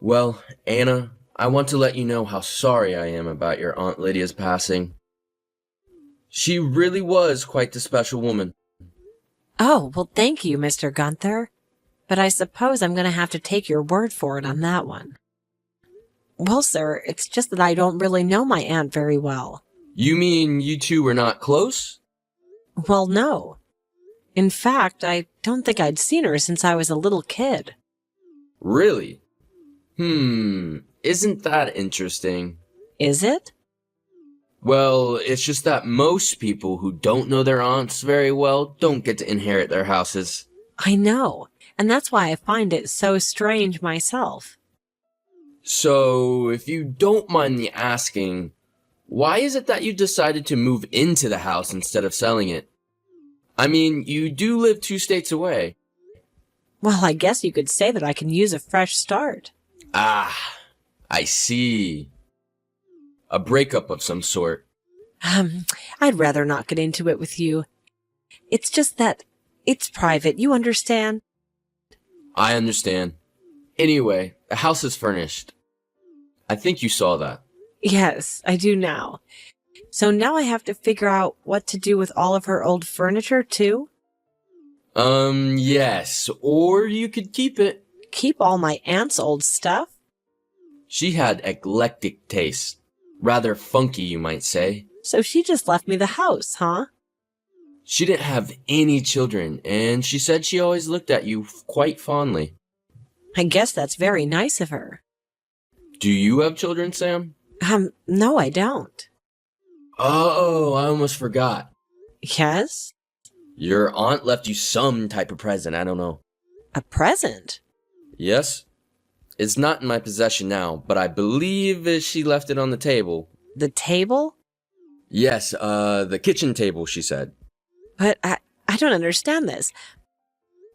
Well, Anna, I want to let you know how sorry I am about your Aunt Lydia's passing. She really was quite the special woman. Oh, well, thank you, Mr. Gunther. But I suppose I'm going to have to take your word for it on that one. Well, sir, it's just that I don't really know my aunt very well. You mean you two were not close? Well, no. In fact, I don't think I'd seen her since I was a little kid. Really? Isn't that interesting? Is it? Well, it's just that most people who don't know their aunts very well don't get to inherit their houses. I know, and that's why I find it so strange myself. So, if you don't mind me asking, why is it that you decided to move into the house instead of selling it? I mean, you do live 2 states away. Well, I guess you could say that I can use a fresh start. Ah, I see. A breakup of some sort. I'd rather not get into it with you. It's just that it's private, you understand? I understand. Anyway, the house is furnished. I think you saw that. Yes, I do now. So now I have to figure out what to do with all of her old furniture, too? Yes, or you could keep it. Keep all my aunt's old stuff? She had eclectic taste. Rather funky, you might say. So she just left me the house, huh? She didn't have any children, and she said she always looked at you quite fondly. I guess that's very nice of her. Do you have children, Sam? No, I don't. Oh, I almost forgot. Yes? Your aunt left you some type of present, I don't know. A present? Yes? It's not in my possession now, but I believe she left it on the table. The table? Yes, the kitchen table, she said. But I don't understand this.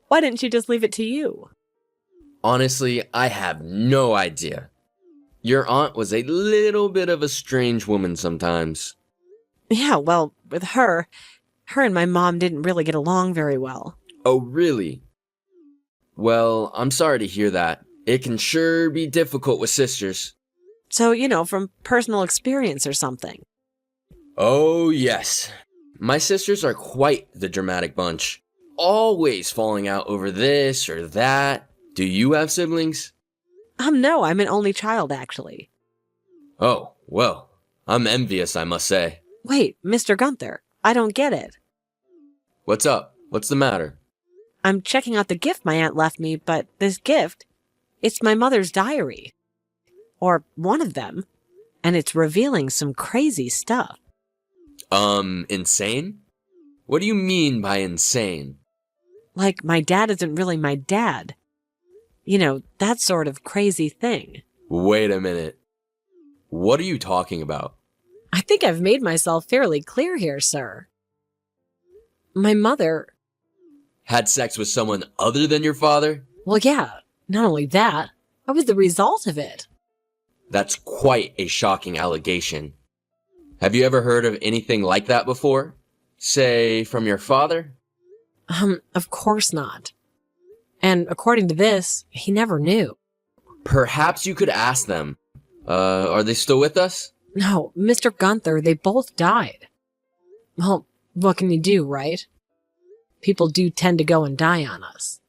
Why didn't she just leave it to you? Honestly, I have no idea. Your aunt was a little bit of a strange woman sometimes. Yeah, well, with her and my mom didn't really get along very well. Oh, really? Well, I'm sorry to hear that. It can sure be difficult with sisters. So, from personal experience or something. Oh, yes. My sisters are quite the dramatic bunch. Always falling out over this or that. Do you have siblings? No, I'm an only child, actually. Oh, well, I'm envious, I must say. Wait, Mr. Gunther, I don't get it. What's up? What's the matter? I'm checking out the gift my aunt left me, but this gift, it's my mother's diary. Or one of them. And it's revealing some crazy stuff. Insane? What do you mean by insane? Like my dad isn't really my dad. That sort of crazy thing. Wait a minute. What are you talking about? I think I've made myself fairly clear here, sir. My mother... Had sex with someone other than your father? Well, yeah, not only that, I was the result of it. That's quite a shocking allegation. Have you ever heard of anything like that before? Say, from your father? Of course not. And according to this, he never knew. Perhaps you could ask them. Are they still with us? No, Mr. Gunther, they both died. Well, what can you do, right? People do tend to go and die on us.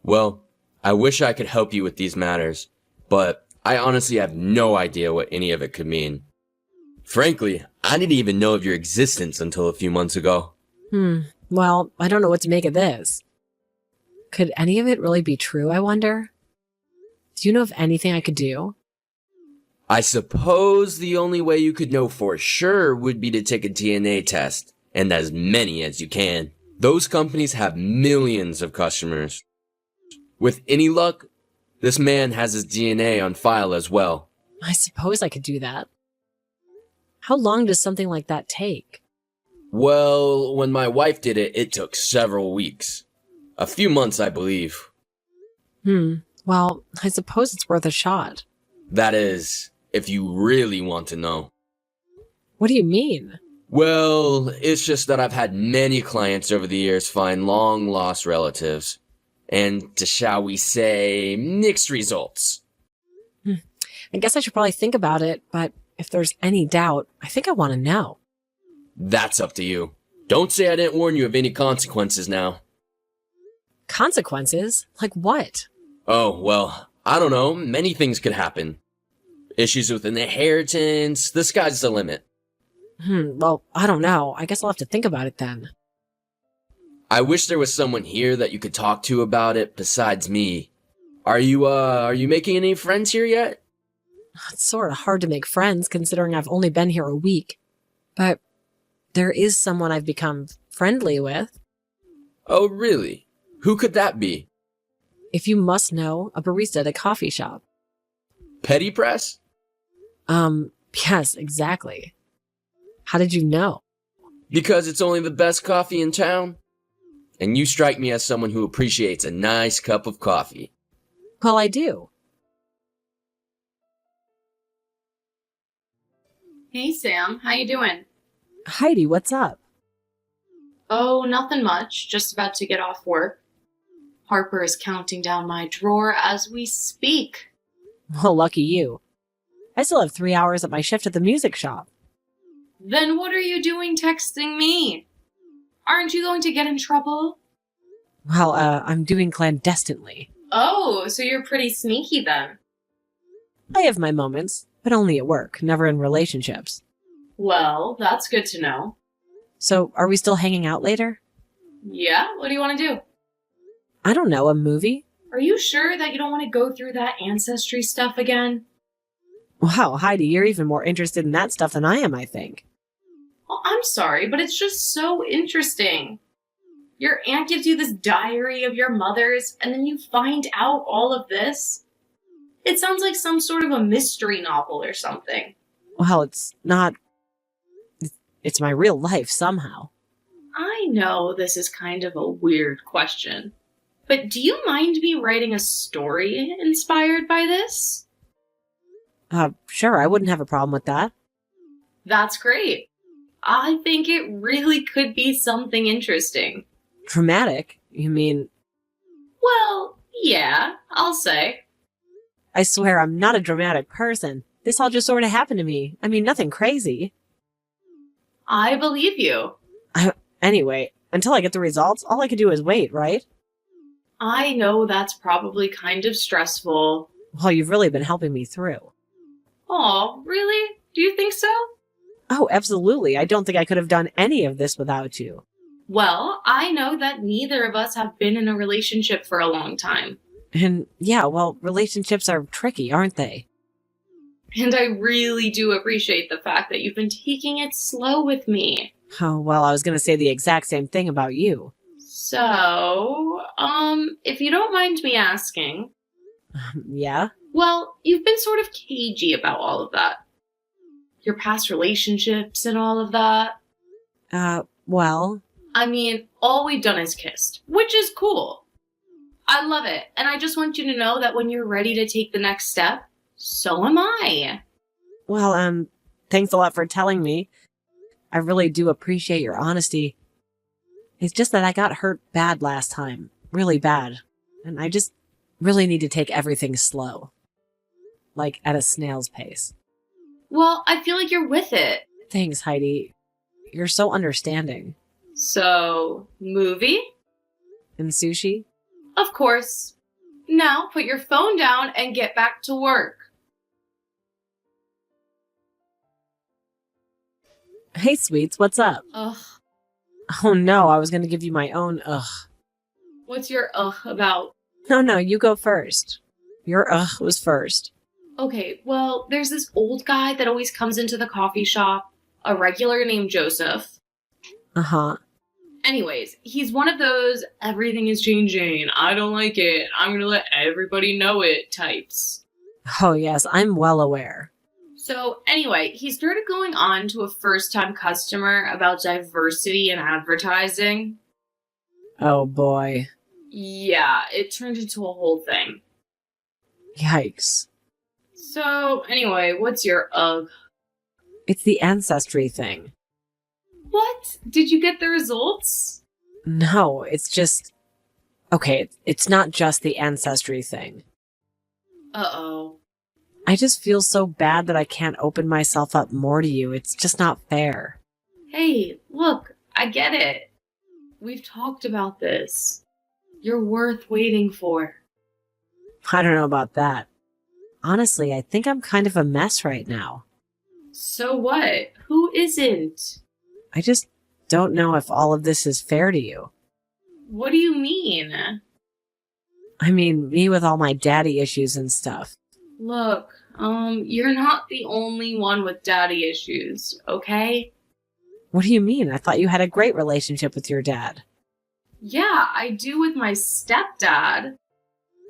Well, I wish I could help you with these matters, but I honestly have no idea what any of it could mean. Frankly, I didn't even know of your existence until a few months ago. Well, I don't know what to make of this. Could any of it really be true, I wonder? Do you know of anything I could do? I suppose the only way you could know for sure would be to take a DNA test, and as many as you can. Those companies have millions of customers. With any luck, this man has his DNA on file as well. I suppose I could do that. How long does something like that take? Well, when my wife did it, it took several weeks. A few months, I believe. Well, I suppose it's worth a shot. That is, if you really want to know. What do you mean? Well, it's just that I've had many clients over the years find long-lost relatives. And to, shall we say, mixed results. I guess I should probably think about it, but if there's any doubt, I think I want to know. That's up to you. Don't say I didn't warn you of any consequences now. Consequences? Like what? Oh, well, I don't know. Many things could happen. Issues with an inheritance, the sky's the limit. Well, I don't know. I guess I'll have to think about it then. I wish there was someone here that you could talk to about it besides me. Are you making any friends here yet? It's sort of hard to make friends considering I've only been here a week. But there is someone I've become friendly with. Oh, really? Who could that be? If you must know, a barista at a coffee shop. Petty Press? Yes, exactly. How did you know? Because it's only the best coffee in town? And you strike me as someone who appreciates a nice cup of coffee. Well, I do. Hey Sam, how you doing? Heidi, what's up? Oh, nothing much. Just about to get off work. Harper is counting down my drawer as we speak. Well, lucky you. I still have 3 hours at my shift at the music shop. Then what are you doing texting me? Aren't you going to get in trouble? Well, I'm doing clandestinely. Oh, so you're pretty sneaky then. I have my moments, but only at work, never in relationships. Well, that's good to know. So, are we still hanging out later? Yeah, what do you want to do? I don't know, a movie? Are you sure that you don't want to go through that ancestry stuff again? Wow, Heidi, you're even more interested in that stuff than I am, I think. Well, I'm sorry, but it's just so interesting. Your aunt gives you this diary of your mother's, and then you find out all of this. It sounds like some sort of a mystery novel or something. Well, it's not... It's my real life, somehow. I know this is kind of a weird question, but do you mind me writing a story inspired by this? Sure, I wouldn't have a problem with that. That's great. I think it really could be something interesting. Dramatic? You mean... Well, yeah, I'll say. I swear I'm not a dramatic person. This all just sort of happened to me. I mean, nothing crazy. I believe you. Anyway, until I get the results, all I can do is wait, right? I know that's probably kind of stressful. Well, you've really been helping me through. Aw, really? Do you think so? Oh, absolutely. I don't think I could have done any of this without you. Well, I know that neither of us have been in a relationship for a long time. And yeah, well, relationships are tricky, aren't they? And I really do appreciate the fact that you've been taking it slow with me. Oh, well, I was going to say the exact same thing about you. So, if you don't mind me asking. Yeah? Well, you've been sort of cagey about all of that. Your past relationships and all of that. Well... I mean, all we've done is kissed, which is cool. I love it, and I just want you to know that when you're ready to take the next step, so am I. Well, thanks a lot for telling me. I really do appreciate your honesty. It's just that I got hurt bad last time. Really bad. And I just really need to take everything slow. Like, at a snail's pace. Well, I feel like you're with it. Thanks, Heidi. You're so understanding. So, movie? And sushi? Of course. Now, put your phone down and get back to work. Hey, sweets, what's up? Ugh. Oh no, I was gonna give you my own ugh. What's your ugh about? No, you go first. Your ugh was first. Okay, well, there's this old guy that always comes into the coffee shop, a regular named Joseph. Uh-huh. Anyways, he's one of those everything is changing, I don't like it, I'm gonna let everybody know it types. Oh yes, I'm well aware. So anyway, he started going on to a first-time customer about diversity in advertising. Oh boy. Yeah, it turned into a whole thing. Yikes. So anyway, what's your ugh? It's the ancestry thing. What? Did you get the results? No, it's just... Okay, it's not just the ancestry thing. Uh-oh. I just feel so bad that I can't open myself up more to you. It's just not fair. Hey, look, I get it. We've talked about this. You're worth waiting for. I don't know about that. Honestly, I think I'm kind of a mess right now. So what? Who isn't? I just don't know if all of this is fair to you. What do you mean? I mean, me with all my daddy issues and stuff. Look, you're not the only one with daddy issues, okay? What do you mean? I thought you had a great relationship with your dad. Yeah, I do with my stepdad.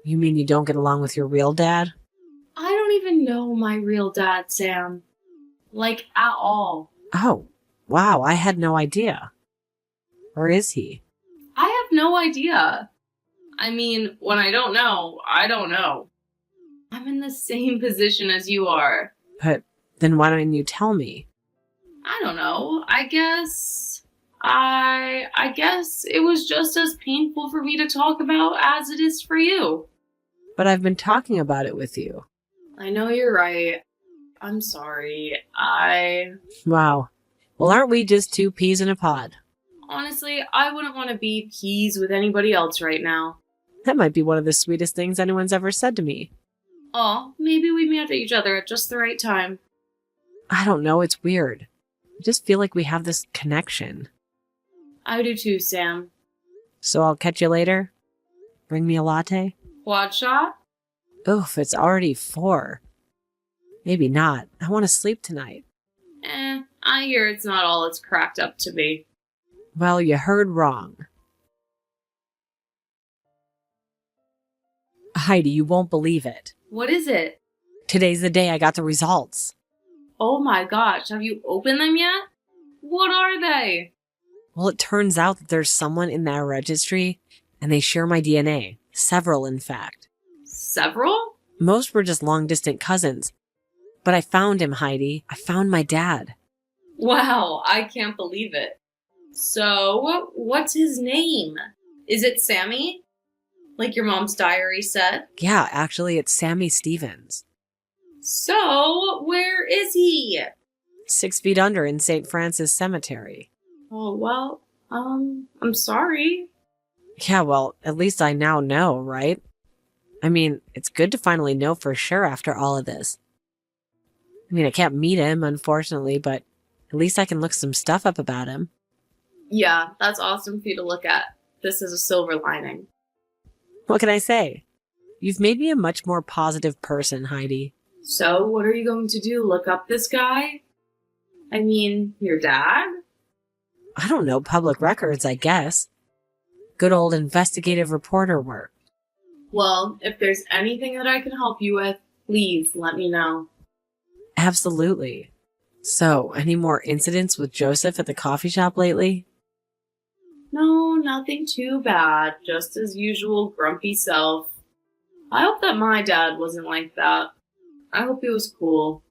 You mean you don't get along with your real dad? I don't even know my real dad, Sam. Like, at all. Oh, wow, I had no idea. Or is he? I have no idea. I mean, when I don't know, I don't know. I'm in the same position as you are. But then why don't you tell me? I don't know. I guess it was just as painful for me to talk about as it is for you. But I've been talking about it with you. I know you're right. I'm sorry. Wow. Well, aren't we just two peas in a pod? Honestly, I wouldn't want to be peas with anybody else right now. That might be one of the sweetest things anyone's ever said to me. Aw, maybe we met each other at just the right time. I don't know, it's weird. I just feel like we have this connection. I do too, Sam. So I'll catch you later? Bring me a latte? Quad shot? Oof, it's already 4. Maybe not. I want to sleep tonight. I hear it's not all it's cracked up to be. Well, you heard wrong. Heidi, you won't believe it. What is it? Today's the day I got the results. Oh my gosh, have you opened them yet? What are they? Well, it turns out that there's someone in that registry, and they share my DNA. Several, in fact. Several? Most were just long-distant cousins. But I found him, Heidi. I found my dad. Wow, I can't believe it. So, what's his name? Is it Sammy? Like your mom's diary said? Yeah, actually, it's Sammy Stevens. So, where is he? 6 feet under in St. Francis Cemetery. Oh, well, I'm sorry. Yeah, well, at least I now know, right? I mean, it's good to finally know for sure after all of this. I mean, I can't meet him, unfortunately, but at least I can look some stuff up about him. Yeah, that's awesome for you to look at. This is a silver lining. What can I say? You've made me a much more positive person, Heidi. So, what are you going to do? Look up this guy? I mean, your dad? I don't know, public records, I guess. Good old investigative reporter work. Well, if there's anything that I can help you with, please let me know. Absolutely. So, any more incidents with Joseph at the coffee shop lately? No, nothing too bad. Just as usual, grumpy self. I hope that my dad wasn't like that. I hope he was cool.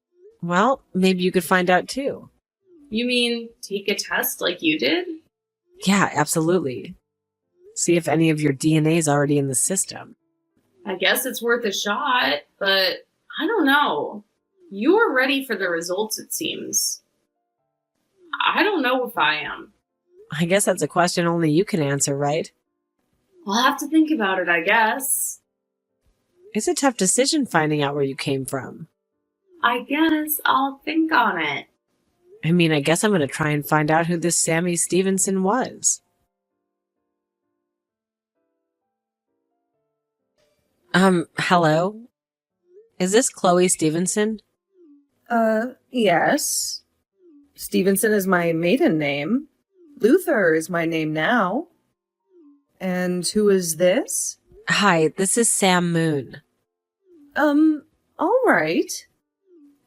Well, maybe you could find out too. You mean take a test like you did? Yeah, absolutely. See if any of your DNA's already in the system. I guess it's worth a shot, but I don't know. You are ready for the results, it seems. I don't know if I am. I guess that's a question only you can answer, right? I'll have to think about it, I guess. It's a tough decision finding out where you came from. I guess I'll think on it. I mean, I guess I'm going to try and find out who this Sammy Stevenson was. Hello? Is this Chloe Stevenson? Yes. Stevenson is my maiden name. Luther is my name now. And who is this? Hi, this is Sam Moon. All right.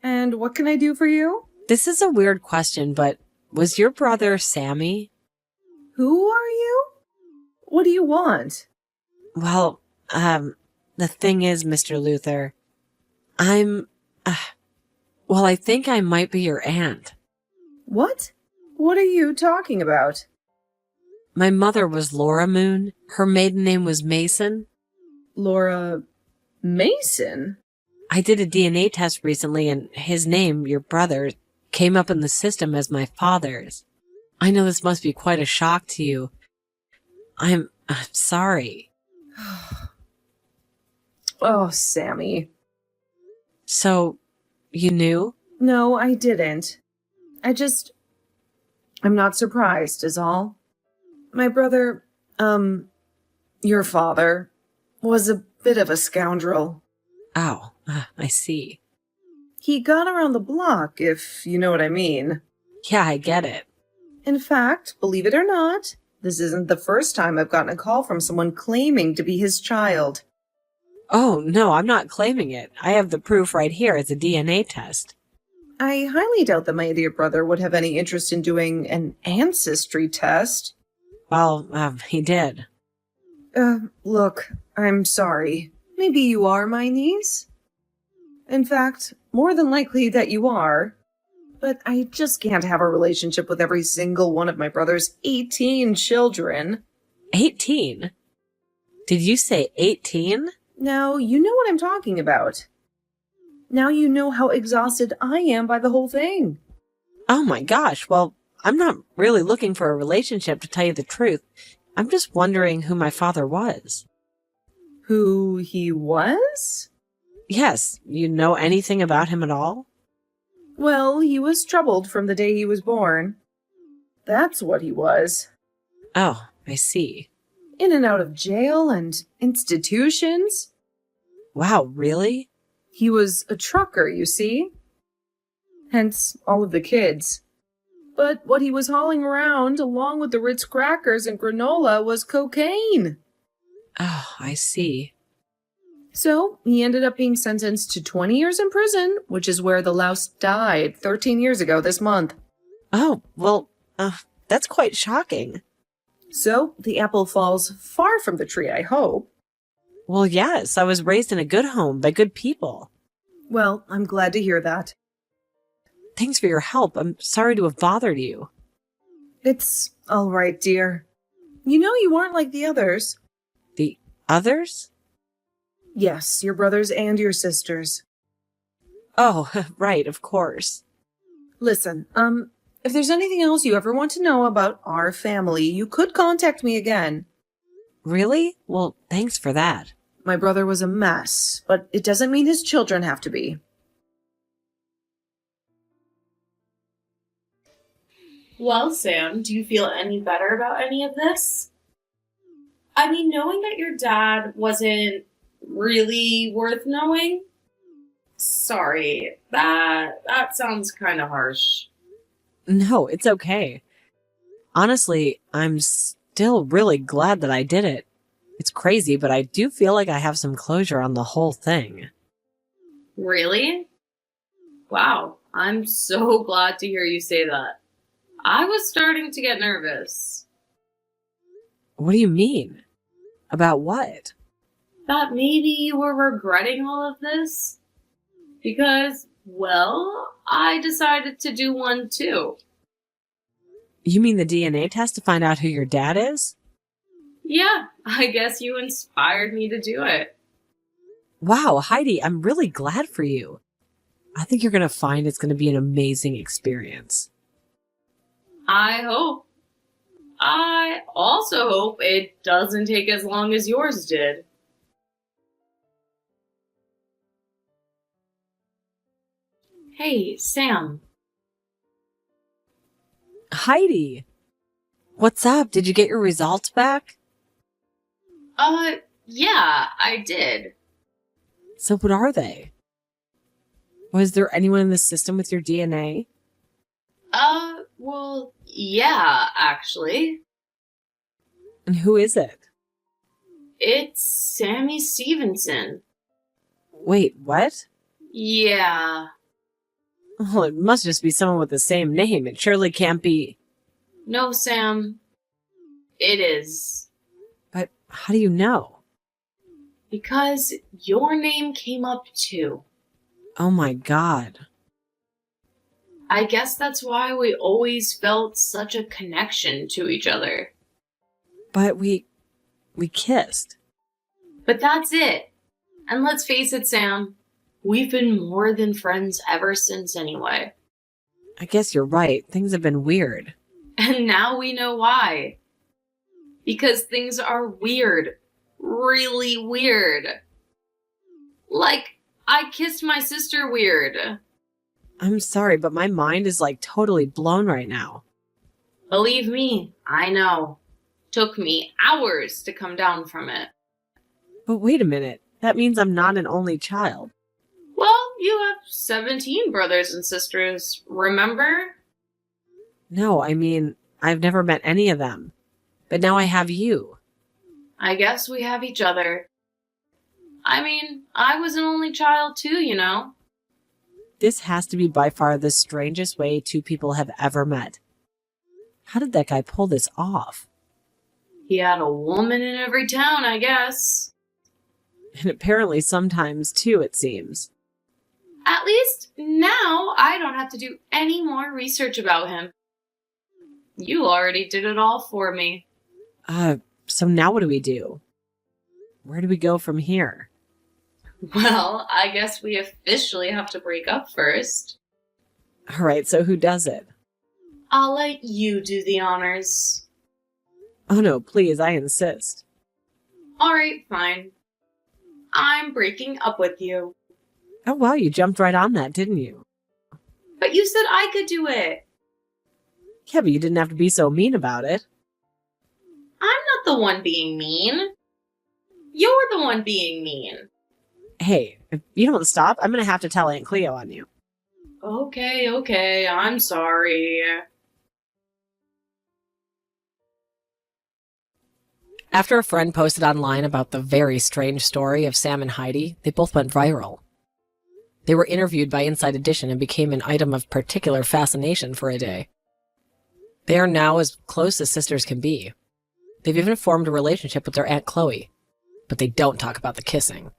And what can I do for you? This is a weird question, but was your brother Sammy? Who are you? What do you want? Well, the thing is, Mr. Luther, I think I might be your aunt. What? What are you talking about? My mother was Laura Moon. Her maiden name was Mason. Laura Mason? I did a DNA test recently and his name, your brother, came up in the system as my father's. I know this must be quite a shock to you. I'm sorry. Oh, Sammy. So, you knew? No, I didn't. I'm not surprised, is all. My brother, your father, was a bit of a scoundrel. Oh, I see. He got around the block, if you know what I mean. Yeah, I get it. In fact, believe it or not, this isn't the first time I've gotten a call from someone claiming to be his child. Oh, no, I'm not claiming it. I have the proof right here. It's a DNA test. I highly doubt that my dear brother would have any interest in doing an ancestry test. Well, he did. Look, I'm sorry. Maybe you are my niece? In fact, more than likely that you are. But I just can't have a relationship with every single one of my brother's 18 children. 18? Did you say 18? Now, you know what I'm talking about. Now you know how exhausted I am by the whole thing. Oh my gosh, well, I'm not really looking for a relationship, to tell you the truth. I'm just wondering who my father was. Who he was? Yes, you know anything about him at all? Well, he was troubled from the day he was born. That's what he was. Oh, I see. In and out of jail and institutions. Wow, really? He was a trucker, you see. Hence, all of the kids. But what he was hauling around, along with the Ritz crackers and granola, was cocaine. Oh, I see. So, he ended up being sentenced to 20 years in prison, which is where the louse died 13 years ago this month. Oh, well, that's quite shocking. So, the apple falls far from the tree, I hope. Well, yes, I was raised in a good home by good people. Well, I'm glad to hear that. Thanks for your help. I'm sorry to have bothered you. It's all right, dear. You know you aren't like the others. The others? Yes, your brothers and your sisters. Oh, right, of course. Listen, if there's anything else you ever want to know about our family, you could contact me again. Really? Well, thanks for that. My brother was a mess, but it doesn't mean his children have to be. Well, Sam, do you feel any better about any of this? I mean, knowing that your dad wasn't really worth knowing? Sorry, that sounds kind of harsh. No, it's okay. Honestly, I'm still really glad that I did it. It's crazy, but I do feel like I have some closure on the whole thing. Really? Wow, I'm so glad to hear you say that. I was starting to get nervous. What do you mean? About what? That maybe you were regretting all of this? Because, well, I decided to do one too. You mean the DNA test to find out who your dad is? Yeah, I guess you inspired me to do it. Wow, Heidi, I'm really glad for you. I think you're going to find it's going to be an amazing experience. I hope. I also hope it doesn't take as long as yours did. Hey, Sam. Heidi! What's up? Did you get your results back? Yeah, I did. So what are they? Was there anyone in the system with your DNA? Well, yeah, actually. And who is it? It's Sammy Stevenson. Wait, what? Yeah. Well, it must just be someone with the same name. It surely can't be. No, Sam. It is. But how do you know? Because your name came up too. Oh my god. I guess that's why we always felt such a connection to each other. But we kissed. But that's it. And let's face it, Sam. We've been more than friends ever since anyway. I guess you're right. Things have been weird. And now we know why. Because things are weird. Really weird. Like, I kissed my sister weird. I'm sorry, but my mind is like totally blown right now. Believe me, I know. Took me hours to come down from it. But wait a minute. That means I'm not an only child. Well, you have 17 brothers and sisters, remember? No, I mean, I've never met any of them. But now I have you. I guess we have each other. I mean, I was an only child too, you know. This has to be by far the strangest way two people have ever met. How did that guy pull this off? He had a woman in every town, I guess. And apparently sometimes too, it seems. At least now I don't have to do any more research about him. You already did it all for me. So now what do we do? Where do we go from here? Well, I guess we officially have to break up first. All right, so who does it? I'll let you do the honors. Oh no, please, I insist. Alright, fine. I'm breaking up with you. Oh wow, you jumped right on that, didn't you? But you said I could do it. Yeah, but you didn't have to be so mean about it. I'm not the one being mean. You're the one being mean. Hey, if you don't stop, I'm gonna have to tell Aunt Cleo on you. Okay, I'm sorry. After a friend posted online about the very strange story of Sam and Heidi, they both went viral. They were interviewed by Inside Edition and became an item of particular fascination for a day. They are now as close as sisters can be. They've even formed a relationship with their Aunt Chloe, but they don't talk about the kissing.